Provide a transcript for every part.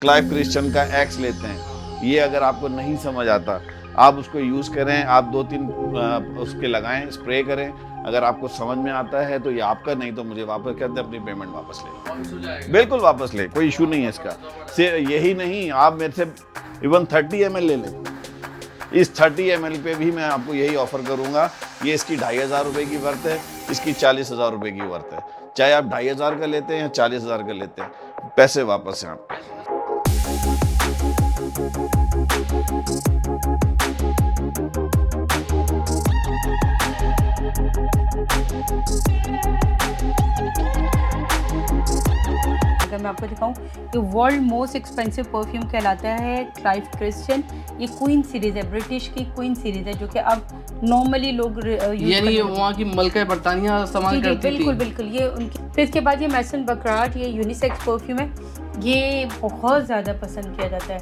Clive Christian का x लेते हैं। ये अगर आपको नहीं समझ आता, आप उसको यूज़ करें, आप 2-3 उसके लगाएँ, स्प्रे करें। अगर आपको समझ में आता है तो ये आपका, नहीं तो मुझे वापस कर दें, अपनी पेमेंट वापस ले लें। वापस हो जाएगा। बिल्कुल वापस लें, कोई इश्यू नहीं है इसका। यही नहीं, आप मेरे से इवन 30 ml ले लें। इस 30 ml पे भी मैं आपको यही ऑफ़र करूँगा। ये इसकी ₹2500 की वर्थ है, इसकी ₹40,000 की वर्थ है। चाहे आप 2500 का लेते हैं या 40,000 का लेते हैं, पैसे वापस हैं आपके। अगर मैं आपको दिखाऊं, ये वर्ल्ड मोस्ट एक्सपेंसिव परफ्यूम कहलाता है क्लाइव क्रिश्चियन। ये क्वीन सीरीज़ है, ब्रिटिश की क्वीन सीरीज़ है, जो कि अब नॉर्मली लोग यानी ये वहाँ की मलका बरतानिया इस्तेमाल करती बिल्कुल थी। बिल्कुल ये उनकी। फिर इसके बाद ये मैसन बकराट, ये यूनिसेक्स परफ्यूम है। ये बहुत ज़्यादा पसंद किया जाता है।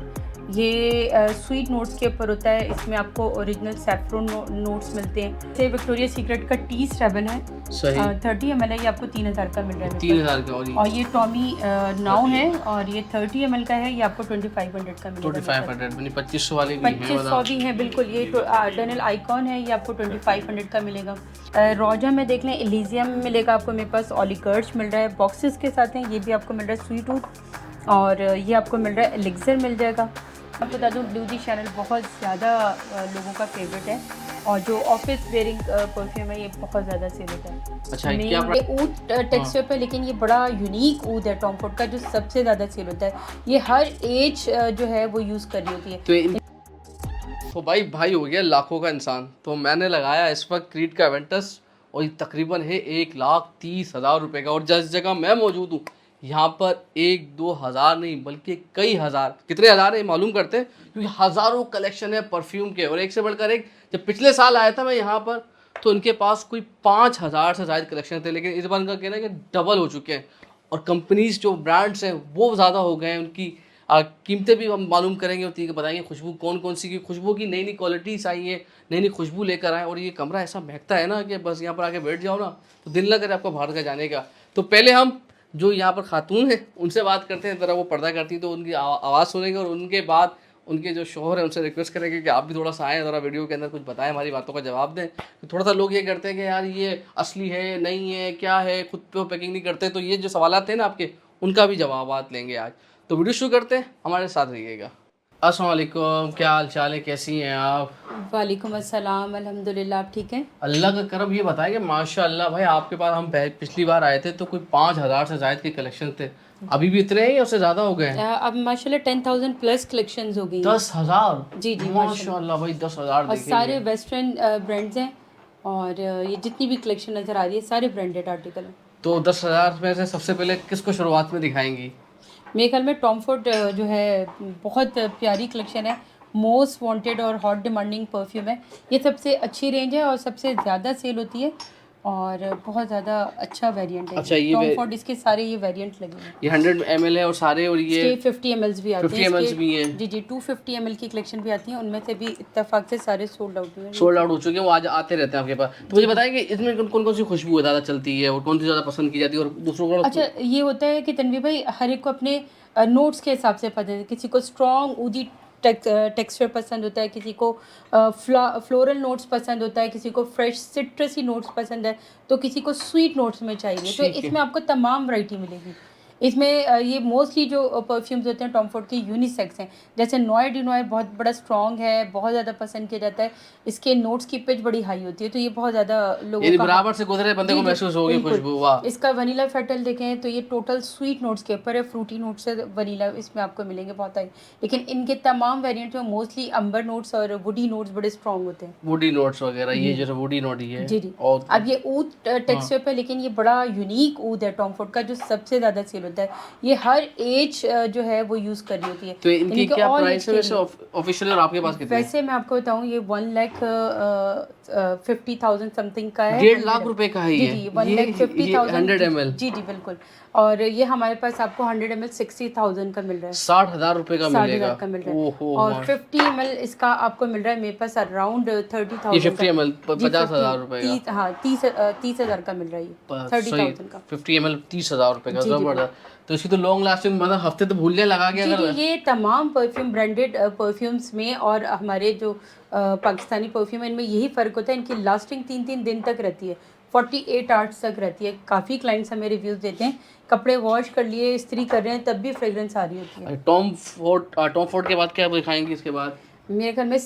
ये स्वीट नोट्स के ऊपर होता है। इसमें आपको ओरिजिनल सैफ्रन नोट्स मिलते हैं। ये विक्टोरिया सीक्रेट का टी सेवन है, सही 30 ml है। ये आपको 3000 का मिल रहा है। 3000 का। और ये टॉमी नाउ है, और ये 30 ml का है। ये आपको 2500 का मिलेगा। 2500 यानी 2500 वाले भी हैं। 2500 भी हैं, बिल्कुल। ये डैनियल आइकॉन है, ये आपको 2500 का मिलेगा। रोजा में देख लें, एलिजियम मिलेगा आपको। मेरे पास ऑलिगर्च मिल रहा है, बॉक्सेस के साथ हैं। ये भी आपको मिल रहा है स्वीट वूड, और ये आपको मिल रहा है एलिक्सर मिल जाएगा। मैं बता दूँ, ब्लू दी चैनल बहुत ज़्यादा लोगों का फेवरेट है, और जो ऑफिस वेयरिंग परफ्यूम है, ये बहुत ज़्यादा सेल होता है। अच्छा, ये क्या ऊद टेक्सचर पे, लेकिन ये बड़ा यूनिक ऊद है टॉम फोर्ड का, जो सबसे ज़्यादा सेल होता है। ये हर एज जो है वो यूज़ कर रही होती है। तो भाई हो गया लाखों का इंसान। तो मैंने लगाया इस वक्त क्रीड का एवेंटस, और ये तकरीबन है 1,30,000 रुपये का। और जिस जगह मैं मौजूद हूँ, यहाँ पर 1-2 हज़ार नहीं बल्कि कई हज़ार, कितने हज़ार है ये मालूम करते हैं, क्योंकि हज़ारों कलेक्शन है परफ्यूम के, और एक से बढ़कर एक। जब पिछले साल आया था मैं यहाँ पर, तो उनके पास कोई 5,000 से ज़्यादा कलेक्शन थे, लेकिन इस बार उनका कहना है कि डबल हो चुके हैं। और कंपनीज जो ब्रांड्स हैं वो ज़्यादा हो गए हैं, उनकी कीमतें भी हम मालूम करेंगे, होती है बताएंगे खुशबू कौन कौन सी की खुशबू की नई नई क्वालिटीज़ आई है, नई नई खुशबू लेकर आए। और ये कमरा ऐसा महकता है ना कि बस यहाँ पर आके बैठ जाओ ना तो दिल ना करे आपका बाहर का जाने का। तो पहले हम जो यहाँ पर खातून है उनसे बात करते हैं, ज़रा वो पर्दा करती तो उनकी आवाज़ सुनेंगे, और उनके बाद उनके जो शोहर हैं उनसे रिक्वेस्ट करेंगे कि आप भी थोड़ा सा आएँ, ज़रा वीडियो के अंदर कुछ बताएं, हमारी बातों का जवाब दें। तो थोड़ा सा लोग ये करते हैं कि यार ये असली है नहीं है, क्या है, खुद पे पैकिंग नहीं करते। तो ये जो सवालात हैं ना आपके, उनका भी जवाब लेंगे आज। तो वीडियो शुरू करते हैं, हमारे साथ रहिएगा। अस्सलाम वालेकुम, क्या हाल चाल है, कैसी हैं आप? वालेकुम अस्सलाम, अल्हम्दुलिल्लाह, आप ठीक हैं? अल्लाह का करम। ये बताएं कि माशाल्लाह भाई, आपके पास हम पिछली बार आए थे तो कोई 5,000 से ज़ायद के कलेक्शन थे, अभी भी इतने हैं या उससे ज़्यादा हो गए हैं? अब माशाल्लाह 10,000 प्लस कलेक्शंस हो गई हैं। 10,000? जी जी, माशाल्लाह भाई, 10,000 और सारे देखेंगे। वेस्टर्न ब्रांड्स हैं, और ये जितनी भी कलेक्शन नज़र आ रही है सारे ब्रांडेड आर्टिकल हैं। तो 10,000 में से सबसे पहले किसको शुरुआत में दिखाएंगी? मेरे ख्याल में टॉम फोर्ड जो है बहुत प्यारी कलेक्शन है। मोस्ट वांटेड और हॉट डिमांडिंग परफ्यूम है। ये सबसे अच्छी रेंज है और सबसे ज़्यादा सेल होती है, और बहुत ज़्यादा अच्छा वेरिएंट है। अच्छा, ये टॉम फोर्ड, इसके सारे ये वेरिएंट लगे हैं। ये 100 ml है और सारे, और ये इसके 50 ml भी आते 50 हैं। ml इसके भी हैं। जी जी, 250 ml की कलेक्शन भी आती है, उनमें से भी इत्तेफाक से सारे सोल्ड आउट हुए हैं। सोल्ड आउट हो चुके हैं, वो आज आते रहते हैं आपके पास। तो मुझे बताएं कि इसमें कौन कौन सी खुशबू ज़्यादा चलती है और कौन सी ज़्यादा पसंद की जाती है, और दूसरों को? अच्छा, ये होता है कि तनवीर भाई, हर एक को अपने नोट्स के हिसाब से पसंद है। किसी को स्ट्रॉन्ग ऊदी टेक्सचर पसंद होता है, किसी को फ्लोरल नोट्स पसंद होता है, किसी को फ्रेश सिट्रसी नोट्स पसंद है, तो किसी को स्वीट नोट्स में चाहिए। तो ठीक है। इसमें आपको तमाम वैरायटी मिलेगी। इसमें ये मोस्टली जो परफ्यूम्स होते हैं टॉम फोर्ड के यूनिसेक्स हैं। जैसे नॉय डी नॉय बहुत बड़ा स्ट्रॉन्ग है, बहुत ज़्यादा पसंद किया जाता है। इसके नोट्स की पिच बड़ी हाई होती है, तो ये बहुत ज़्यादा लोगों यानी का बराबर से गुजरे बंदे जी को जी, महसूस होगी बिल्कुल। खुशबू। वाह। इसका वनीला फेटल देखें तो ये टोटल स्वीट नोट्स के ऊपर है, फ्रूटी नोट्स से वनीला इसमें आपको मिलेंगे बहुत आई। लेकिन इनके तमाम वेरिएंट्स में मोस्टली अंबर नोट्स और वुडी नोट्स बड़े स्ट्रॉन्ग होते हैं। वुडी नोट्स वगैरह, ये जो वुडी नोट ही है। जी जी। और अब ये ऊद टेक्सचर पे, लेकिन ये बड़ा यूनिक ऊद है टॉम फोर्ड का, जो सबसे ज़्यादा सेल होता है। ये हर एज जो है वो यूज़ कर रही होती है। तो इनकी यानी कि क्या all प्राइस age है के वैसे लिए। ऑफिशियल, और आपके पास कितने? वैसे मैं आपको बताऊं, ये 1,50,000 समथिंग का है। 1.5 लाख रुपए का है जी ये? जी, ये 1,50,000 100 ml? जी जी, बिल्कुल। और ये हमारे पास आपको 100 ml 60,000 का मिल रहा है। 60,000 रुपए का 60,000 मिलेगा? का मिल रहा है। ओहो। और 50 ml इसका आपको मिल रहा है मेरे पास अराउंड 30,000 ये 50 ml जी, 50,000 रुपए का? 30,000 का मिल रहा है ये, 30,000 का। 50 ml 30,000 रुपए का, जी जी, जबरदस्त। तो इसकी तो लॉन्ग लास्टिंग, मतलब हफ्ते तो भूल जाए लगा के जी अगर। जी, ये तमाम परफ्यूम ब्रांडेड परफ्यूम्स में और हमारे जो पाकिस्तानी परफ्यूम है इनमें यही फ़र्क होता है, इनकी लास्टिंग 3-3 दिन तक रहती है, 48 आवर्स तक रहती है। काफ़ी क्लाइंट्स हमें रिव्यूज़ देते हैं, कपड़े वॉश कर लिए, इस्त्री कर रहे हैं, तब भी फ्रेगरेंस आ रही होती है। टॉम फोर्ड के बाद क्या दिखाएंगे इसके बाद? मेरे ख्याल में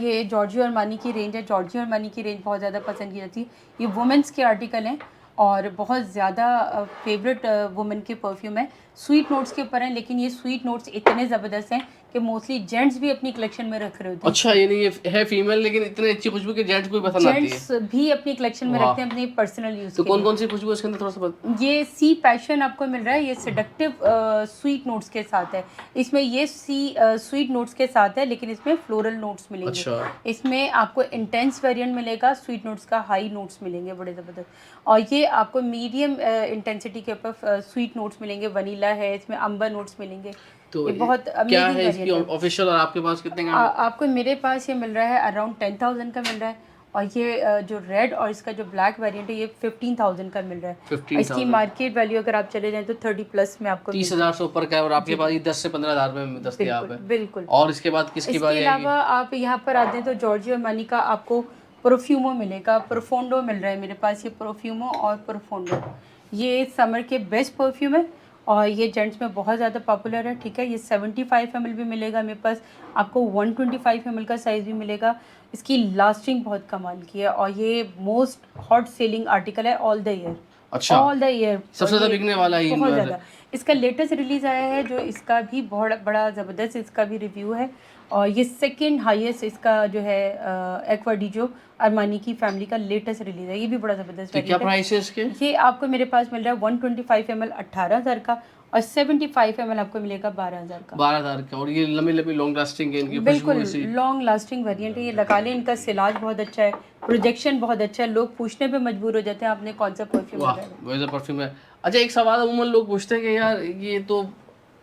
ये जॉर्जियो अरमानी की रेंज है। जॉर्जियो अरमानी की रेंज बहुत ज़्यादा पसंद की जाती है। ये वुमेंस के आर्टिकल हैं और बहुत ज़्यादा फेवरेट वुमेन के परफ्यूम है। स्वीट नोट्स के ऊपर हैं, लेकिन ये स्वीट नोट्स इतने ज़बरदस्त हैं कि मोस्टली जेंट्स भी अपनी कलेक्शन में रख रहे होते हैं। अच्छा, ये नहीं, ये है फीमेल लेकिन इतनी अच्छी खुशबू कि जेंट्स को भी पसंद आती है। जेंट्स भी अपनी कलेक्शन में वाह। रखते हैं अपनी पर्सनल यूज़ तो के कौन लिए। कौन सी खुशबू है इसके अंदर, थोड़ा सा बता। ये सी पैशन आपको मिल रहा है, ये सेडक्टिव स्वीट नोट्स के साथ है। इसमें ये स्वीट नोट्स के साथ है, लेकिन इसमें फ्लोरल नोट्स मिलेंगे। अच्छा। इसमें आपको इंटेंस वेरिएंट मिलेगा, स्वीट नोट्स का हाई नोट्स मिलेंगे बड़े ज़बरदस्त। और ये आपको मीडियम इंटेंसिटी के ऊपर स्वीट नोट्स मिलेंगे, वनीला है, इसमें अंबर नोट्स मिलेंगे। तो ये बहुत क्या अमेजिंग है इसकी वेरिएंट है। ऑफिशियल, और आपके पास कितने का? आपको मेरे पास ये मिल रहा है अराउंड 10,000 का मिल रहा है। और ये जो रेड और इसका जो ब्लैक वेरिएंट है ये 15,000 का मिल रहा है। 15,000। इसकी मार्केट वैल्यू अगर आप चले जाएं तो 30+ में आपको 30,000 से ऊपर का है, और आपके पास ये 10 से 15,000 में दस्तयाब है। बिल्कुल बिल्कुल। और इसके बाद किसकी इसके बारी आएगी? अलावा आप यहाँ पर आते हैं तो जॉर्जियो अरमानी का आपको परफ्यूमो मिलेगा, प्रोफोंडो मिल रहा है मेरे पास। ये परफ्यूमो और प्रोफोंडो ये समर के बेस्ट परफ्यूम है और ये जेंट्स में बहुत ज़्यादा पॉपुलर है, ठीक है। ये 75 ml भी मिलेगा मेरे पास, आपको 125 ml का साइज़ भी मिलेगा। इसकी लास्टिंग बहुत कमाल की है और ये मोस्ट हॉट सेलिंग आर्टिकल है ऑल द ईयर। अच्छा, ऑल द ईयर सबसे ज़्यादा बिकने वाला ही बहुत इनमें ज़्यादा। इसका लेटेस्ट रिलीज़ आया है जो इसका भी बहुत बड़ा ज़बरदस्त इसका भी रिव्यू है। और ये सेकंड हाईएस्ट इसका जो है एक्वा डीजो अरमानी की फैमिली का लेटेस्ट रिलीज़ है। ये भी बड़ा ज़बरदस्त तो क्या प्राइस है इसके? ये आपको मेरे पास मिल रहा है 125 ml 18,000 का और 75 ml आपको मिलेगा 12,000 का। 12,000 का। और ये लंबी लंबी लॉन्ग लास्टिंग है इनकी, बिल्कुल खुशबू इसी। लॉन्ग लास्टिंग वेरिएंट है। ये लगा लें, इनका सिलाज बहुत अच्छा है, प्रोजेक्शन बहुत अच्छा है। लोग पूछने पे मजबूर हो जाते हैं आपने कौन सा परफ्यूम वाह, लगाया है। वैसा परफ्यूम है। अच्छा, एक सवाल अमूमन लोग पूछते हैं कि यार ये तो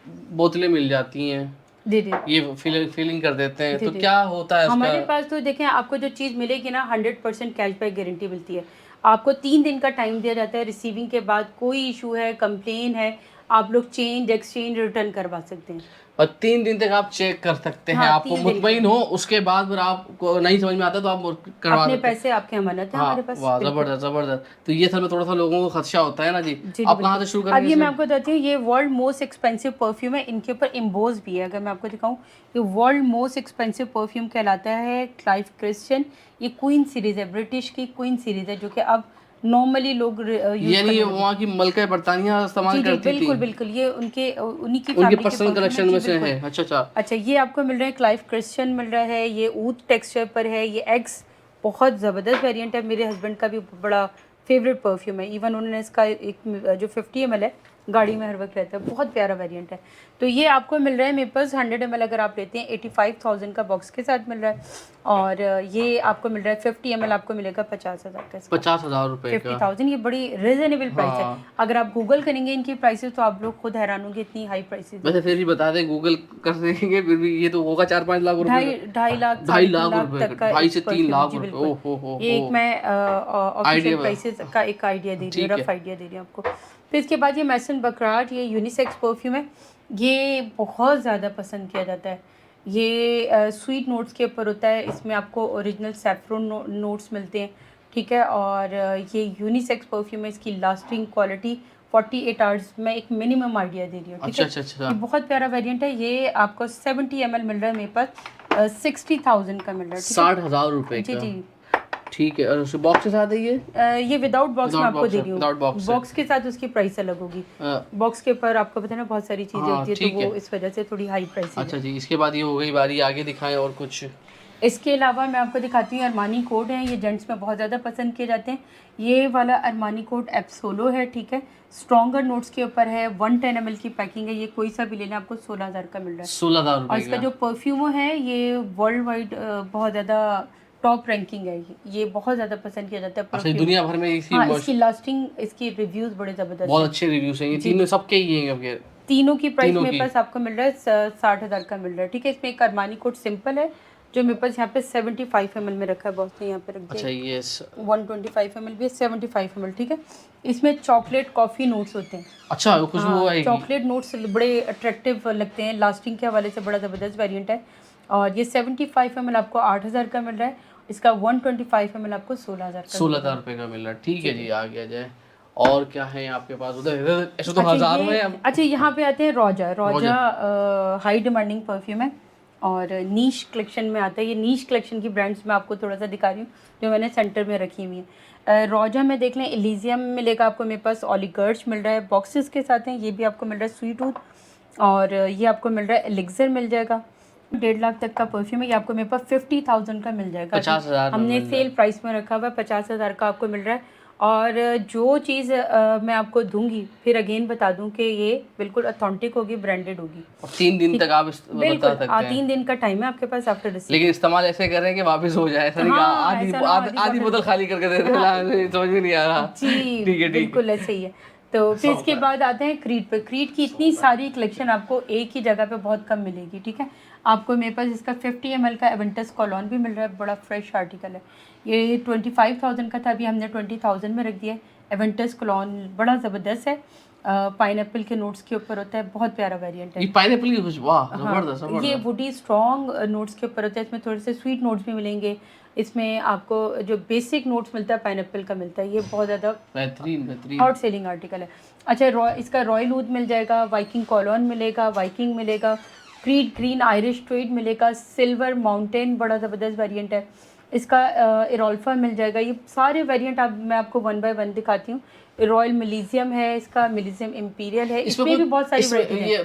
बोतलें मिल जाती हैं, जी जी ये फीलिंग कर देते हैं, जी, तो जी। क्या होता है हमारे उसका? पास तो देखें आपको जो चीज़ मिलेगी ना 100% कैशबैक गारंटी मिलती है। आपको 3 दिन का टाइम दिया जाता है रिसीविंग के बाद। कोई इशू है, कंप्लेन है, आप लोग चेंज एक्सचेंज रिटर्न करवा सकते हैं। और 3 दिन तक आप चेक कर सकते हैं, हाँ, आपको 3 दिन मुतमईन हो। उसके बाद फिर आपको नहीं समझ में आता तो आप करवा अपने सकते हैं। पैसे आपके अमानत है हाँ, हमारे पास। वाह, बिल्कुल। जबरदस्त जबरदस्त। तो ये सर में थोड़ा सा लोगों को खदशा होता है ना जी। जी आप कहाँ से बिल्कुल। शुरू अब करेंगे ये मैं इसमें? आपको बताती हूँ, ये वर्ल्ड मोस्ट एक्सपेंसिव परफ्यूम है। इनके ऊपर इम्बोज भी है। अगर मैं आपको दिखाऊँ, ये वर्ल्ड मोस्ट एक्सपेंसिव परफ्यूम कहलाता है क्लाइव क्रिश्चियन। ये क्वीन सीरीज़ है, ब्रिटिश की क्वीन सीरीज़ है, जो कि अब नॉर्मली लोग यानी वहाँ की मलका बरतानिया इस्तेमाल जी जी करती थी, बिल्कुल बिल्कुल। ये उन्हीं की उनके फैमिली के पर्सनल perfume है। कलेक्शन जी, में से बिल्कुल। है। अच्छा अच्छा। अच्छा, ये आपको मिल रहा है क्लाइव क्रिश्चियन मिल रहा है। ये ऊद टेक्सचर पर है, ये एग्स बहुत ज़बरदस्त वेरिएंट है। मेरे हस्बैंड का भी बड़ा फेवरेट परफ्यूम है। इवन उन्होंने इसका एक जो 50 ml है गाड़ी में हर वक्त रहता है, बहुत प्यारा वेरिएंट है। तो ये आपको मिल रहा है मेरे पास 100 ml अगर आप लेते हैं 85,000 का बॉक्स के साथ मिल रहा है। और ये आपको मिल रहा है 50 ml आपको मिलेगा 50,000 का। 50,000 रुपए का। 50,000 ये बड़ी रिजनेबल प्राइस है। हाँ। अगर आप गूगल करेंगे इनकी प्राइसेस तो आप लोग खुद हैरान होंगे, इतनी हाई प्राइसेस। वैसे फिर भी बता दें, गूगल कर देंगे फिर भी ये तो होगा 4-5 लाख रुपए का। 2.5 लाख 2.5 लाख 3 लाख रुपए तक का, का 2.5 से एक 3 लाख परफ्यूम। जी रुपए। बिल्कुल। ओह हो ये एक मैं ऑफिशियल Idea प्राइसेस का एक आइडिया दे रही हूँ, ठीक रफ है। आइडिया दे रही हूँ आपको। फिर इसके बाद ये मैसन बकराट, ये यूनिसेक्स परफ्यूम है। ये बहुत ज़्यादा पसंद किया जाता है। ये स्वीट नोट्स के ऊपर होता है। इसमें आपको ओरिजिनल सैफरन नोट्स मिलते हैं, ठीक है। और ये यूनिसेक्स परफ्यूम है। इसकी लास्टिंग क्वालिटी 48 आवर्स में एक मिनिमम आइडिया दे रही हूँ, ठीक अच्छा है। अच्छा अच्छा। ये बहुत प्यारा वेरिएंट है। ये आपको 70 ml मिल रहा है मेरे पास, 60,000 का मिल रहा है, ठीक है। 60,000 रुपए जी का। जी। ठीक है। और उसके बॉक्स के साथ है ये? ये विदाउट बॉक्स मैं Without आपको box दे है, रही हूँ। without box है। बॉक्स के साथ उसकी प्राइस अलग होगी। बॉक्स के ऊपर आपको पता है ना बहुत सारी चीज़ें हाँ, होती है, ठीक तो वो है। इस वजह से थोड़ी हाई प्राइस है। अच्छा जी, इसके बाद ये हो गई बारी, आगे दिखाएं और कुछ। इसके अलावा मैं आपको दिखाती हूँ अरमानी कोट हैं। ये जेंट्स में बहुत ज़्यादा पसंद किए जाते हैं। ये वाला अरमानी कोट एप्सोलो है, ठीक है। स्ट्रॉन्गर नोट्स के ऊपर है, 110 ml की पैकिंग है। ये कोई सा भी लेना आपको 16,000 का मिल रहा है। 16,000 और रुपए इसका का। जो परफ्यूमो है ये वर्ल्ड वाइड बहुत ज़्यादा टॉप रैंकिंग है। ये बहुत ज़्यादा पसंद किया जाता है अच्छा, परफ्यूम। दुनिया भर में इसी हाँ, इसकी लास्टिंग, इसकी रिव्यूज़ बड़े ज़बरदस्त बहुत हैं। अच्छे रिव्यूज हैं। ये जी। तीनों सबके ही हैं आपके? तीनों की प्राइस तीनों मेरे की। पास आपको मिल रहा है 60,000 का मिल रहा है, ठीक है। इसमें एक अरमानी कोट सिंपल है जो मेरे पास यहाँ पे 75 ml में रखा है बॉस ने यहाँ पे रख दिया। अच्छा ये 125 ml भी है, 75 ml, ठीक है। इसमें चॉकलेट कॉफ़ी नोट्स होते हैं। अच्छा खुशबू आएगी। चॉकलेट नोट्स बड़े अट्रैक्टिव लगते हैं, लास्टिंग के हवाले से बड़ा ज़बरदस्त वेरिएंट है। और ये 75 ml आपको 8000 का मिल रहा है, इसका 125 ml आपको 16000 का 16,000 रुपये का मिल रहा है। ठीक है जी, आ गया जाए। और क्या है आपके पास उधर? ऐसे तो हज़ारों में। अच्छा यहाँ पे आते हैं रोजा हाई डिमांडिंग परफ्यूम है और नीश कलेक्शन में आता है। ये नीश कलेक्शन की ब्रांड्स मैं आपको थोड़ा सा दिखा रही हूँ जो मैंने सेंटर में रखी हुई है। रोजा में देख लें, एलिजियम मिलेगा आपको, मेरे पास ओलिगर्च मिल रहा है, बॉक्सेस के साथ हैं। ये भी आपको मिल रहा है स्वीट टूथ, और ये आपको मिल रहा है एलिक्सर मिल जाएगा। 1.5 लाख तक का परफ्यूम है, ये आपको मेरे पास 50,000 का मिल जाएगा। 50,000 हमने सेल प्राइस में रखा हुआ है, 50,000 का आपको मिल रहा है। और जो चीज़ मैं आपको दूंगी फिर अगेन बता दूं कि ये बिल्कुल ऑथेंटिक होगी, ब्रांडेड होगी। और 3 दिन तक आप बिल्कुल बता सकते हैं। 3 दिन का टाइम है आपके पास आफ्टर रिसीव। लेकिन इस्तेमाल ऐसे कर रहे हैं कि वापस हो जाए, ऐसा नहीं कि आधी बोतल खाली करके दे दें। समझ में नहीं आ रहा जी ठीक है, बिल्कुल ऐसे ही है। तो फिर इसके बाद आते हैं क्रीड पे। क्रीड की इतनी सारी कलेक्शन आपको एक ही जगह पे बहुत कम मिलेगी, ठीक है। आपको मेरे पास इसका 50 ml का एवेंटस कॉलोन भी मिल रहा है, बड़ा फ्रेश आर्टिकल है। ये 25,000 का था, अभी हमने 20,000 में रख दिया है। एवेंटस कॉलोन बड़ा ज़बरदस्त है, पाइनएप्पल के नोट्स के ऊपर होता है, बहुत प्यारा वेरिएंट है। ये पाइनएप्पल की खुशबू, वाह जबरदस्त। हाँ, ये वुडी स्ट्रॉन्ग नोट्स के ऊपर होता है। इसमें थोड़े से स्वीट नोट्स भी मिलेंगे। इसमें आपको जो बेसिक नोट्स मिलता है पाइनएप्पल का मिलता है। ये बहुत ज़्यादा बेहतरीन हॉट सेलिंग आर्टिकल है। अच्छा इसका रॉयल ऊद मिल जाएगा, वाइकिंग कॉलोन मिलेगा, वाइकिंग मिलेगा, क्रीड ग्रीन आयरिश ट्वीड मिलेगा, सिल्वर माउंटेन बड़ा ज़बरदस्त वेरिएंट है। इसका इरोल्फा मिल जाएगा। ये सारे वेरिएंट मैं आपको 1 बाय 1 दिखाती हूँ। रॉयल मिलीजियम है, इसका मिलीजियम इम्पीरियल है, इसमें भी बहुत सारी वैरायटी है। ये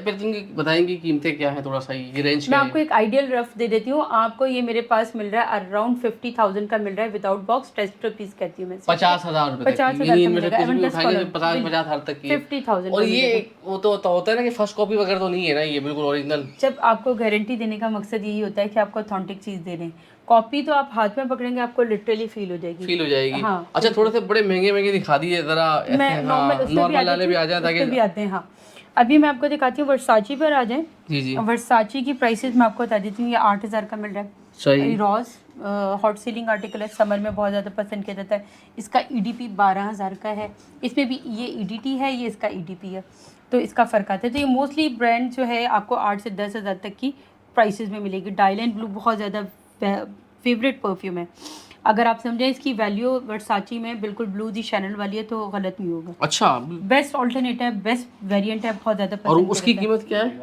बताएंगे कीमतें क्या है, थोड़ा सा ये रेंज मैं आपको एक आइडियल रफ दे देती हूँ। आपको ये मेरे पास मिल रहा है अराउंड 50,000 का मिल रहा है विदाउट बॉक्स, टेस्ट पीस कहती हूँ मैं। 50,000 रुपए, 50,000 तक की 50,000। और ये वो तो होता है ना कि फर्स्ट कॉपी वगैरह तो नहीं है ना, ये बिल्कुल ओरिजिनल। जब आपको गारंटी देने का मकसद यही होता है कि आपको ऑथेंटिक चीज़ दे दें। कॉपी तो आप हाथ में पकड़ेंगे आपको लिटरली फील हो जाएगी। हाँ, अच्छा थोड़े से बड़े महंगे दिखा दिए जरा, मैं नॉर्मल वाले भी आ जाए ताकि भी आते हैं। हाँ अभी मैं आपको दिखाती हूँ, वर्साची पर आ जाएं। जी वर्साची की प्राइसेस मैं आपको बता देती हूँ। ये 8,000 का मिल रहा है, सही रॉज हॉट सीलिंग आर्टिकल है, समर में बहुत ज़्यादा पसंद किया जाता है। इसका EDP 12,000 का है। इसमें भी ये EDT है, ये इसका EDP है, तो इसका फ़र्क आता है। तो ये मोस्टली ब्रांड जो है आपको 8 से 10,000 तक की प्राइसेस में मिलेगी। डायलैंड ब्लू बहुत ज़्यादा फेवरेट परफ्यूम है। अगर आप समझें इसकी वैल्यू वर्साची में बिल्कुल ब्लू दी शैनल वाली है तो गलत नहीं होगा। अच्छा बेस्ट ऑल्टरनेट है, बेस्ट वेरिएंट है, बहुत ज़्यादा पसंद। और उसकी कीमत क्या है?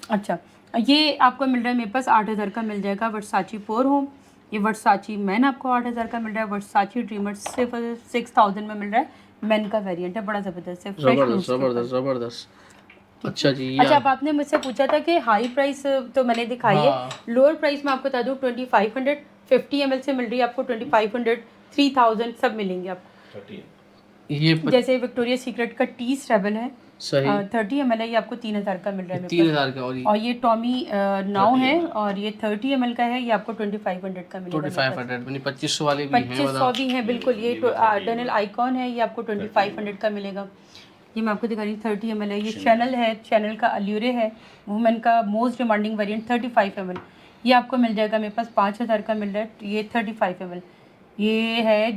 अच्छा ये आपको मिल रहा है मेरे पास 8,000 का मिल जाएगा, वर्साची पोर होम। ये वर्साची मैन आपको 8,000 का मिल रहा है। वर्साची ड्रीमर सिर्फ 6,000 में मिल रहा है। मैन का वेरिएंट है, बड़ा ज़बरदस्त है, जबरदस्त। अच्छा जी। अच्छा अब आपने मुझसे पूछा था कि हाई प्राइस तो मैंने दिखाई है, लोअर प्राइस में आपको बता दूँ 2500 50 ml से मिल रही है आपको 2500 3000 सब मिलेंगे आपको। ये जैसे विक्टोरिया सीक्रेट का टी स्टेबल है, सही 30 ml है, ये आपको 3,000 का मिल रहा है। 3,000 का। और ये टॉमी नाउ है और ये 30 ml का है, ये आपको 2500 का मिलेगा। 2500 2500 वाले भी हैं, 2500 भी हैं बिल्कुल। ये डैनियल आइकॉन है, ये आपको 2500 का मिलेगा। ये मैं आपको दिखा रही हूँ 30 ml है। ये चैनल है, चैनल का अल्यूरे है, वुमेन का मोस्ट डिमांडिंग वेरिएंट 35 ml, ये आपको मिल जाएगा मेरे पास 5,000 का मिल रहा है। ये 35 ml ये है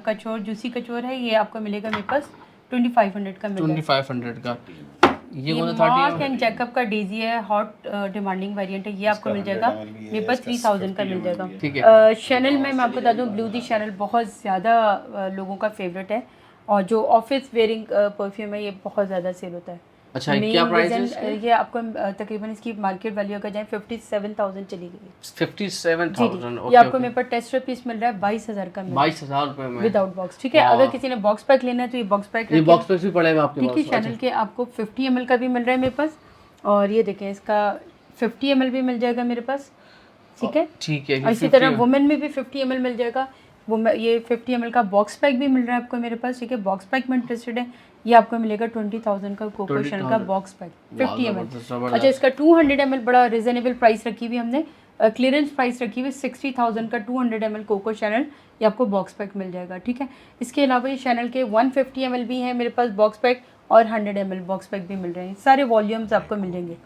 कचोर, जूसी कचोर है, ये आपको मिलेगा मेरे पास 2500 का मिल रहा है। 2500 का। ये मार्क एंड जैकब का डेजी है, हॉट डिमांडिंग वेरिएंट है, ये आपको मिल जाएगा मेरे पास 3,000 का मिल जाएगा। ठीक है। शैनल में मैं आपको बता दूँ ब्लू दी शैनल बहुत ज़्यादा लोगों का फेवरेट है और जो ऑफिस वेयरिंग परफ्यूम है ये बहुत ज़्यादा सेल होता है। अच्छा क्या प्राइस है? ये आपको तकरीबन इसकी मार्केट वैल्यू अगर जाए 57,000 चली गई। 57,000 ये आपको मेरे पास टेस्ट पीस मिल रहा है 22,000 का, 22,000 रुपए में विदाउट बॉक्स। ठीक है, अगर किसी ने बॉक्स पैक लेना है तो ये बॉक्स पैक भी पड़ेगा आपके पास। ठीक है, चैनल के आपको 50 ml का भी मिल रहा है मेरे पास, और ये देखें इसका 50 ml भी मिल जाएगा मेरे पास। ठीक है, ठीक है। इसी तरह वुमेन में भी 50 ml मिल जाएगा। वो ये 50 ml का बॉक्स पैक भी मिल रहा है आपको मेरे पास। ठीक है, बॉक्स पैक में इंटरेस्टेड है, ये आपको मिलेगा 20,000 का कोको शैनल का बॉक्स पैक 50 ml। अच्छा इसका 200 ml बड़ा रिजनेबल प्राइस रखी हुई हमने, क्लियरेंस प्राइस रखी हुई 60,000 का 200 ml कोको शैनल, ये आपको बॉक्स पैक मिल जाएगा। ठीक है, इसके अलावा ये शैनल के 150 ml भी हैं मेरे पास बॉक्स पैक और 100 ml बॉक्स पैक भी मिल रहे हैं। सारे वॉल्यूम्स आपको मिल जाएंगे।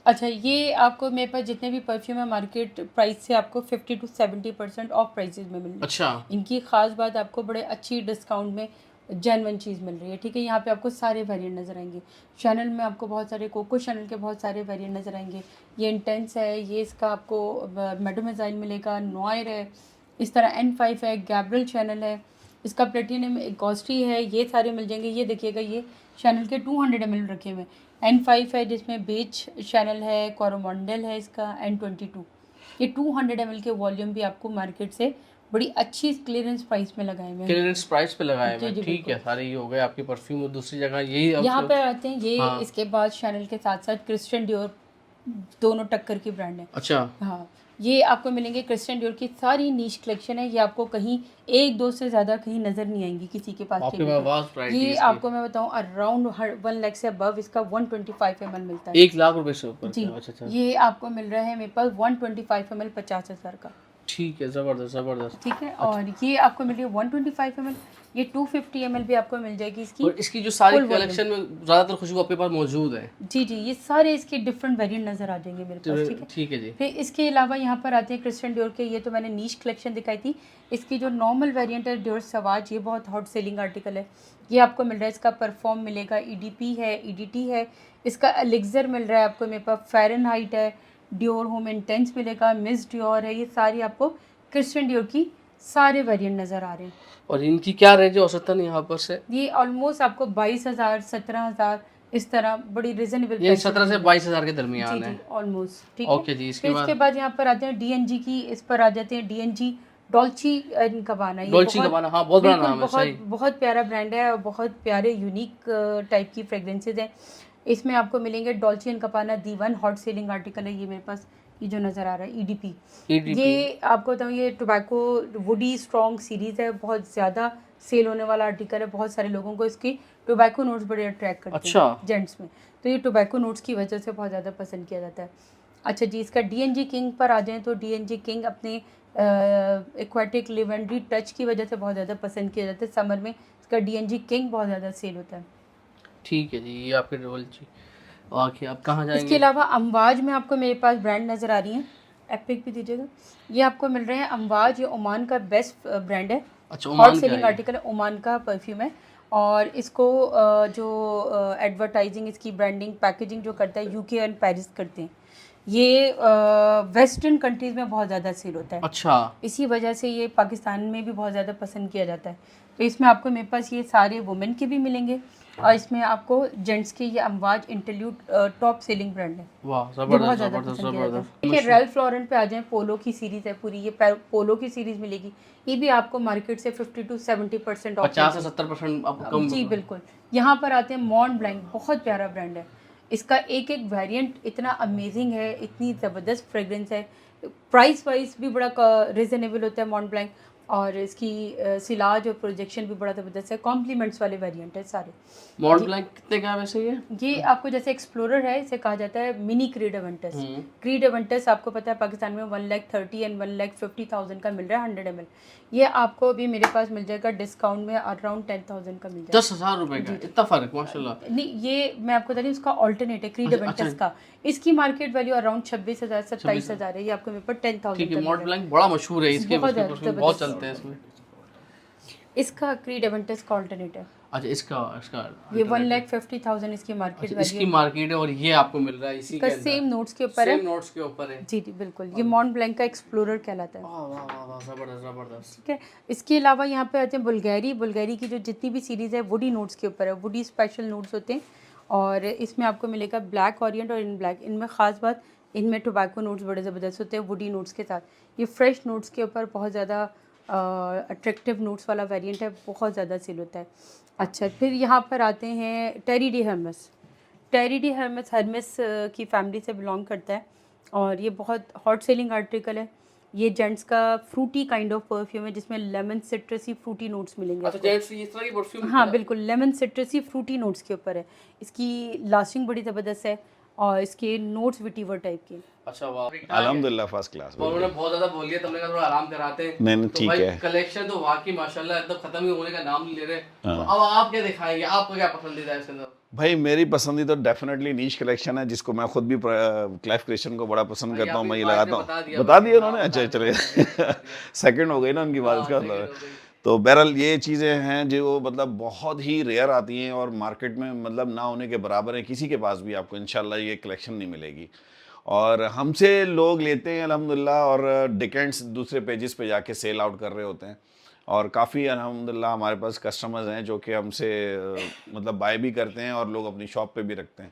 अच्छा, ये आपको मेरे पास जितने भी परफ्यूम है मार्केट प्राइस से आपको 50 to 70% ऑफ प्राइसेस में मिल रही है। अच्छा इनकी ख़ास बात आपको बड़े अच्छी डिस्काउंट में जेन्युइन चीज़ मिल रही है, ठीक है। यहाँ पे आपको सारे वेरिएंट नज़र आएंगे। शैनल में आपको बहुत सारे कोको शैनल के बहुत सारे वेरिएंट नज़र आएंगे। ये इंटेंस है, ये इसका आपको मेडोमेजाइल मिलेगा, नॉयर है, इस तरह N5 है, गैब्रियल शैनल है, इसका प्लेटिनम गॉस्टी है, ये सारे मिल जाएंगे। ये देखिएगा, ये शैनल के 200 ml रखे हुए हैं। N5 है जिसमें बेच शैनल है, कोरोमंडल है, इसका N22। ये 200 ml के वॉल्यूम भी आपको मार्केट से बड़ी अच्छी क्लियरेंस प्राइस में लगाए हुए हैं। क्लियरेंस प्राइस पे लगाए जी, हुए जी, ठीक है। सारे ये हो गए आपके परफ्यूम। और दूसरी जगह यही यहाँ पे आते हैं ये हाँ। इसके बाद शैनल के साथ साथ क्रिश्चियन डियोर, दोनों टक्कर की ब्रांड है। अच्छा हाँ, ये आपको मिलेंगे क्रिश्चियन डियोर की सारी नीश कलेक्शन है। ये आपको कहीं एक दो से ज़्यादा कहीं नज़र नहीं आएंगी किसी के पास। आपके पास वास्ट वैरायटी ये है आपको मैं बताऊँ अराउंड 1 लाख से अबव इसका 125 ml मिलता है। 1 लाख रुपए से ऊपर जी, का। अच्छा ये आपको मिल रहा है मेरे पास 125 ml 50,000 का, ठीक है। जबरदस्त जबरदस्त। ठीक है। और ये आपको मिल रही है 125 ml, ये 250 ml भी आपको मिल जाएगी इसकी। और इसकी जो सारी full volume। कलेक्शन में ज्यादातर खुशबू आपके पास मौजूद है। जी जी, ये सारे इसके डिफरेंट वेरिएंट नज़र आ जाएंगे मेरे पास, ठीक है। ठीक है जी। फिर इसके अलावा यहाँ पर आते हैं क्रिश्चियन डियोर के। ये तो मैंने नीश कलेक्शन दिखाई थी। इसकी जो नॉर्मल वेरिएंट है डियोर सवाज, ये बहुत हॉट सेलिंग आर्टिकल है। ये आपको मिल रहा है, इसका परफॉर्म मिलेगा, EDP है, EDT है, इसका एलिक्सर मिल रहा है आपको मेरे पास, फ़ारेनहाइट है, डियोर होम इंटेंस मिलेगा, मिस डियोर है। ये सारी आपको क्रिश्चियन डियोर की सारे वेरिएंट नज़र आ रहे हैं। और इनकी क्या रेंज है औसतन यहाँ पर से? ये ऑलमोस्ट आपको 22,000 17,000 इस तरह बड़ी रिजनेबल, ये 17 से 22,000 के दरमियान है। ऑलमोस्ट, ठीक है। ओके जी। इसके बाद यहाँ पर आते हैं DNG की, इस पर आ जाते हैं DNG डॉल्ची एंड गबाना। ये डॉल्ची गबाना, हाँ बहुत बड़ा नाम है। सही, बहुत प्यारा ब्रांड है और बहुत प्यारे यूनिक टाइप की फ्रेग्रेंसेज हैं। इसमें आपको मिलेंगे Dolce and Gabbana D1 hot selling article है। ये मेरे पास ये जो नज़र आ रहा है EDP। ये आपको बताऊँ, ये टोबैको वुडी स्ट्रॉन्ग सीरीज़ है, बहुत ज़्यादा सेल होने वाला आर्टिकल है। बहुत सारे लोगों को इसकी टोबैको नोट्स बड़े अट्रैक्ट करते अच्छा। हैं जेंट्स में, तो ये टोबैको नोट्स की वजह से बहुत ज़्यादा पसंद किया जाता है। अच्छा जी, इसका DNG किंग पर आ जाएँ तो DNG किंग अपने एक्वाटिक लिवेंड्री टच की वजह से बहुत ज़्यादा पसंद किया जाता है। समर में इसका DNG किंग बहुत ज़्यादा सेल होता है। ठीक है जी। ये आपके डॉल्ची। ओके, आप कहाँ जाएंगे? इसके अलावा अमवाज में आपको मेरे पास ब्रांड नज़र आ रही हैं। एपिक भी दीजिएगा। ये आपको मिल रहे हैं अमवाज, ये ओमान का बेस्ट ब्रांड है। अच्छा, हॉट ओमान सेलिंग का है। आर्टिकल है, ओमान का परफ्यूम है। और इसको जो एडवर्टाइजिंग, इसकी ब्रांडिंग, पैकेजिंग जो करता है UK एंड पेरिस करते हैं। ये वेस्टर्न कंट्रीज़ में बहुत ज़्यादा सेल होता है। अच्छा, इसी वजह से ये पाकिस्तान में भी बहुत ज़्यादा पसंद किया जाता है। तो इसमें आपको मेरे पास ये सारे वुमेन के भी मिलेंगे और इसमें आपको जेंट्स के ये अमवाज इंटरल्यूड टॉप सेलिंग ब्रांड है। वाह ये बहुत जबरदस्त ज़्यादा जबरदस्त पसंद किया जाता है। जबरदस्त। देखिए, रैल्फ लॉरेन पे आ जाएं, पोलो की सीरीज़ है पूरी, ये पोलो की सीरीज़ मिलेगी। ये भी आपको मार्केट से 50 to 70% ऑफ। 50 से 70% आपको कम। जी बिल्कुल। यहाँ पर आते हैं मॉन्ट ब्लैंक, बहुत प्यारा ब्रांड है। इसका एक एक वेरिएंट इतना अमेजिंग है, इतनी ज़बरदस्त फ्रेग्रेंस है, प्राइस वाइज भी बड़ा रिजनेबल होता है मॉन्ट ब्लैंक। और इसकी सिलाज और प्रोजेक्शन भी बड़ा ज़बरदस्त है। कॉम्प्लीमेंट्स वाले वेरिएंट है सारे। मॉन्ट ब्लैंक कितने का है वैसे ये आपको जैसे एक्सप्लोरर है, इसे कहा जाता है mini creed Aventus. Creed Aventus आपको पता है पाकिस्तान में 1,30,000 एंड 1,50,000 का मिल रहा है 100 ml। ये आपको भी मेरे पास मिल जाएगा डिस्काउंट में अराउंड 10,000 का मिल जाएगा। 10,000 रुपए का, इतना फर्क माशाल्लाह। नहीं, ये मैं आपको बता रही हूँ, उसका ऑल्टरनेट है क्रीड एवेंटस का। इसकी मार्केट वैल्यू अराउंड 26,000 27,000 है। ये आपको मेरे पर 10,000 ठीक है। मॉन्ट ब्लैंक बड़ा मशहूर है, इसके बहुत परफ्यूम बहुत चलते हैं इसमें। इसका क्रीड एवेंटस का ऑल्टरनेट है। अच्छा, इसका ये 1,50,000 इसकी मार्केट इसकी वैल्यू मार्केट है और ये आपको मिल रहा है इसी का के अंदर। सेम नोट्स के ऊपर है। सेम नोट्स के ऊपर है। जी जी बिल्कुल। ये मॉन्ट ब्लैंक का एक्सप्लोरर कहलाता है। वाह वाह वाह वाह, जबरदस्त जबरदस्त। ठीक है। इसके अलावा यहाँ पे आते हैं बुल्गारी। बुल्गारी की जो जितनी भी सीरीज़ है वुडी नोट्स के ऊपर है, वुडी स्पेशल नोट्स होते हैं। और इसमें आपको मिलेगा ब्लैक ऑरिएंट और इन ब्लैक। इनमें ख़ास बात, इनमें टोबैको नोट्स बड़े ज़बरदस्त होते हैं वुडी नोट्स के साथ। ये फ्रेश नोट्स के ऊपर बहुत ज़्यादा अट्रैक्टिव नोट्स वाला वेरिएंट है, बहुत ज़्यादा सेल होता है। अच्छा, फिर यहाँ पर आते हैं टेरी डी हर्मेस। टेरी डी हर्मेस हर्मेस की फैमिली से बिलोंग करता है और ये बहुत हॉट सेलिंग आर्टिकल है। ये जेंट्स का फ्रूटी काइंड ऑफ परफ्यूम है जिसमें लेमन सिट्रसी फ्रूटी नोट्स मिलेंगे। अच्छा, जेंट्स इस तरह की परफ्यूम? हाँ बिल्कुल, लेमन सिट्रसी फ्रूटी नोट्स के ऊपर है। इसकी लास्टिंग बड़ी ज़बरदस्त है और इसके नोट्स विटीवर टाइप के। अच्छा वाह, अल्हम्दुलिल्लाह फर्स्ट क्लास। उन्होंने बहुत ज्यादा बोल दिया, तुमने कहा थोड़ा आराम कराते हैं। नहीं तो ठीक भाई है। कलेक्शन तो वाकई माशाल्लाह एकदम खत्म ही होने का नाम नहीं ले रहे। तो अब आप क्या दिखाएंगे, आपको क्या पसंदीदा है इसके अंदर? भाई मेरी पसंदीदा तो डेफिनेटली नीश कलेक्शन है, जिसको मैं खुद भी क्लाइव क्रिएशन को बड़ा पसंद करता हूँ, मैं ये लगाता हूँ। बता दिया उन्होंने, अच्छा चले सेकंड हो गई ना उनकी बात, इसका मतलब है। तो बहरहाल ये चीज़ें हैं जो मतलब बहुत ही रेयर आती हैं और मार्केट में मतलब ना होने के बराबर है, किसी के पास भी आपको इंशाल्लाह ये कलेक्शन नहीं मिलेगी। और हमसे लोग लेते हैं अल्हम्दुलिल्लाह, और डिकेंड्स दूसरे पेजेस पे जाके सेल आउट कर रहे होते हैं। और काफ़ी अल्हम्दुलिल्लाह हमारे पास कस्टमर्स हैं जो कि हमसे मतलब बाय भी करते हैं और लोग अपनी शॉप पे भी रखते हैं।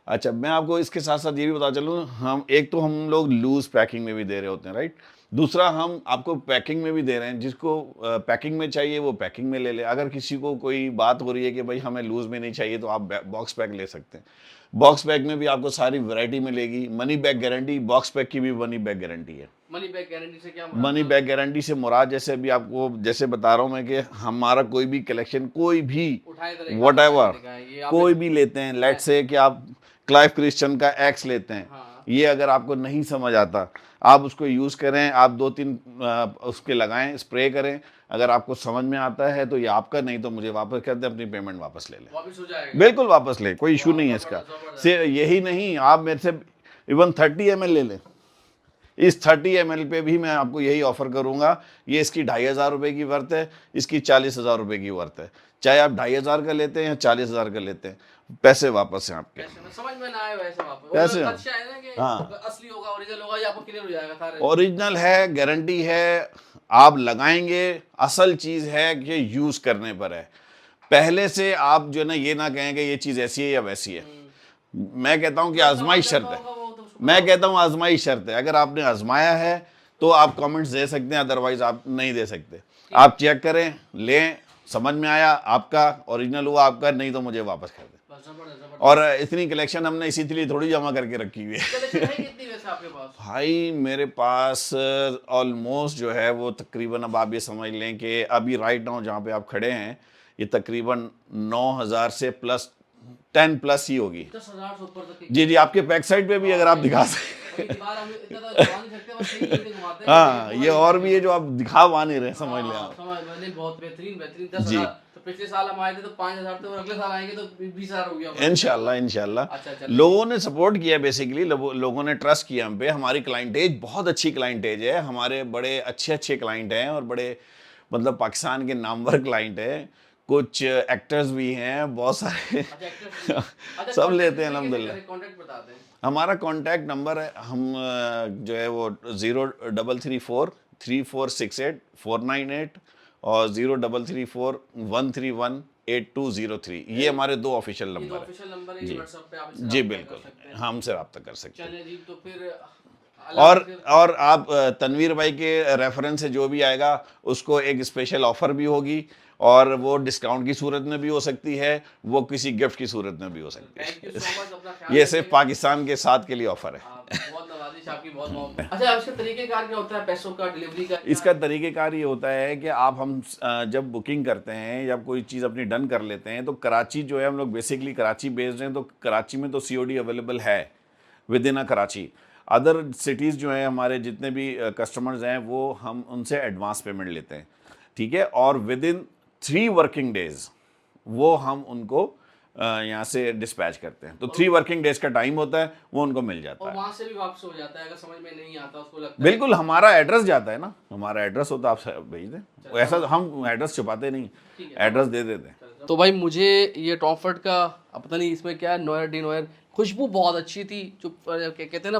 अच्छा, मैं आपको इसके साथ साथ ये भी बता चलूँ, हम एक तो हम लोग लूज़ पैकिंग में भी दे रहे होते हैं, राइट। दूसरा हम आपको पैकिंग में भी दे रहे हैं, जिसको पैकिंग में चाहिए वो पैकिंग में ले ले। अगर किसी को कोई बात हो रही है कि भाई हमें लूज़ में नहीं चाहिए, तो आप बॉक्स पैक ले सकते हैं। बॉक्स पैक में भी आपको सारी वैरायटी मिलेगी। Money back guarantee, box pack की भी मनी बैक गारंटी है। मनी बैक गारंटी से क्या मनी बैक गारंटी से मुराद, जैसे अभी आपको जैसे बता रहा हूँ मैं, कि हमारा कोई भी कलेक्शन, कोई भी वट एवर कोई भी लेते हैं, लेट से कि आप क्लाइव क्रिश्चियन का एक्स लेते हैं, ये अगर आपको नहीं समझ आता, आप उसको यूज़ करें, आप 2-3 उसके लगाएं, स्प्रे करें, अगर आपको समझ में आता है तो ये आपका, नहीं तो मुझे वापस कर दें, अपनी पेमेंट वापस ले लें। वापस हो जाएगा, बिल्कुल वापस ले, कोई इशू नहीं है इसका। से यही नहीं, आप मेरे से इवन 30 ml ले लें, इस 30 ml पे भी मैं आपको यही ऑफर करूंगा। ये इसकी 2500 रुपये की वर्थ है, इसकी 40,000 रुपये की वर्थ है। चाहे आप 2500 का लेते हैं या 40,000 का लेते हैं, पैसे वापस हैं आपके। समझ में ना आए वैसे वापस पैसे, हाँ, असली होगा, ओरिजिनल होगा, ये आपको क्लियर हो जाएगा सारे। ओरिजिनल है, गारंटी है, आप लगाएंगे, असल चीज़ है कि यूज़ करने पर है। पहले से आप जो है ना ये ना कहेंगे ये चीज़ ऐसी है या वैसी है। मैं कहता हूँ कि आजमाइश शर्त है, मैं कहता हूँ आजमाइश शर्त है। अगर आपने आजमाया है तो आप कमेंट्स दे सकते हैं, अदरवाइज आप नहीं दे सकते। आप चेक करें, लें, समझ में आया आपका, ओरिजिनल हुआ आपका, नहीं तो मुझे वापस कर दें। और इतनी कलेक्शन हमने इसीलिए थोड़ी जमा करके रखी हुई है। भाई मेरे पास ऑलमोस्ट जो है वो तकरीबन, अब आप ये समझ लें कि अभी राइट नाउ जहाँ पे आप खड़े हैं, ये तकरीबन 9,000 से प्लस 10 प्लस ही होगी। 10,000 से ऊपर तक। जी जी, आपके बैक साइड पे भी अगर आप दिखा सकें। हाँ, ये और भी है जो आप दिखा पा नहीं रहे, समझ लें आप। बहुत बेहतरीन 10,000। तो पिछले साल हम आए थे तो 5,000 थे, और अगले साल आएंगे तो 20,000 हो गया इंशाल्लाह। अच्छा, लोगों ने सपोर्ट किया, बेसिकली लोगों ने ट्रस्ट किया हम पे। हमारी क्लाइंटेज बहुत अच्छी क्लाइंटेज है, हमारे बड़े अच्छे क्लाइंट हैं, और बड़े मतलब पाकिस्तान के नामवर क्लाइंट हैं। कुछ एक्टर्स भी हैं, बहुत सारे। सब लेते हैं अल्हम्दुलिल्लाह। हमारा कॉन्टैक्ट नंबर है, हम जो है वो 0334 3468 498 और 0334 131 8203, ये हमारे 2 ऑफिशियल नंबर है। जी बिल्कुल, हमसे रब्ता कर सकते हैं। जी, तो फिर और आप तनवीर भाई के रेफरेंस से जो भी आएगा उसको एक स्पेशल ऑफर भी होगी, और वो डिस्काउंट की सूरत में भी हो सकती है, वो किसी गिफ्ट की सूरत में भी हो सकती है। ये सिर्फ पाकिस्तान के साथ के लिए ऑफर है। बहुत नवाजिश आपकी, बहुत। अच्छा, इसका तरीकेकार क्या होता है, पैसों का, डिलीवरी का? इसका तरीकेकार ये होता है कि आप हम जब बुकिंग करते हैं या कोई चीज़ अपनी डन कर लेते हैं, तो कराची जो है, हम लोग बेसिकली कराची बेस्ड हैं, तो कराची में तो COD अवेलेबल है with in a Karachi. Other cities जो हैं, हमारे जितने भी कस्टमर्स हैं, वो हम उनसे एडवांस पेमेंट लेते हैं, ठीक है, और विद इन 3 वर्किंग डेज वो हम उनको यहाँ से डिस्पैच करते हैं। तो 3 वर्किंग डेज का टाइम होता है, वो उनको मिल जाता है। और वहाँ से भी वापस हो जाता है अगर समझ में नहीं आता उसको, लगता बिल्कुल, हमारा एड्रेस जाता है ना, हमारा एड्रेस होता है, आप भेज दें। ऐसा हम एड्रेस छुपाते नहीं, एड्रेस दे देते हैं। तो भाई मुझे ये टॉम फॉर्ड का, पता नहीं इसमें क्या है, नोयर डी नोयर, खुशबू बहुत अच्छी थी, जो कहते हैं ना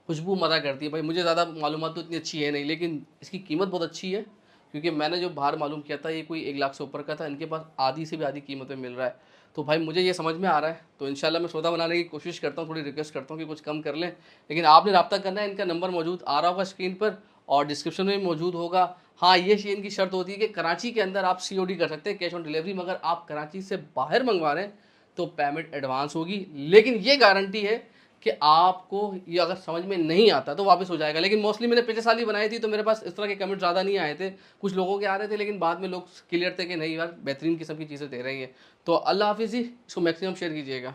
खुशबू मज़ा करती है। भाई मुझे ज़्यादा मालूमात तो इतनी अच्छी है नहीं, लेकिन इसकी कीमत बहुत अच्छी है, क्योंकि मैंने जो बाहर मालूम किया था ये कोई 1 लाख से ऊपर का था, इनके पास आधी से भी आधी कीमत में मिल रहा है। तो भाई मुझे ये समझ में आ रहा है, तो इंशाल्लाह मैं सौदा बनाने की कोशिश करता हूँ, थोड़ी रिक्वेस्ट करता हूँ कि कुछ कम कर लें। लेकिन आपने रब्ता करना है, इनका नंबर मौजूद आ रहा होगा स्क्रीन पर और डिस्क्रिप्शन में भी मौजूद होगा। हाँ, ये इनकी शर्त होती है कि कराची के अंदर आप COD कर सकते हैं, कैश ऑन डिलीवरी, मगर आप कराची से बाहर मंगवा रहे हैं तो पेमेंट एडवांस होगी। लेकिन ये गारंटी है कि आपको ये अगर समझ में नहीं आता तो वापस हो जाएगा। लेकिन मोस्टली मैंने पिछले साल ही बनाई थी, तो मेरे पास इस तरह के कमेंट ज़्यादा नहीं आए थे, कुछ लोगों के आ रहे थे, लेकिन बाद में लोग क्लियर थे कि नहीं यार, बेहतरीन किस्म की चीज़ें दे रही हैं। तो अल्लाह हाफिज़ जी, इसको मैक्सिमम शेयर कीजिएगा।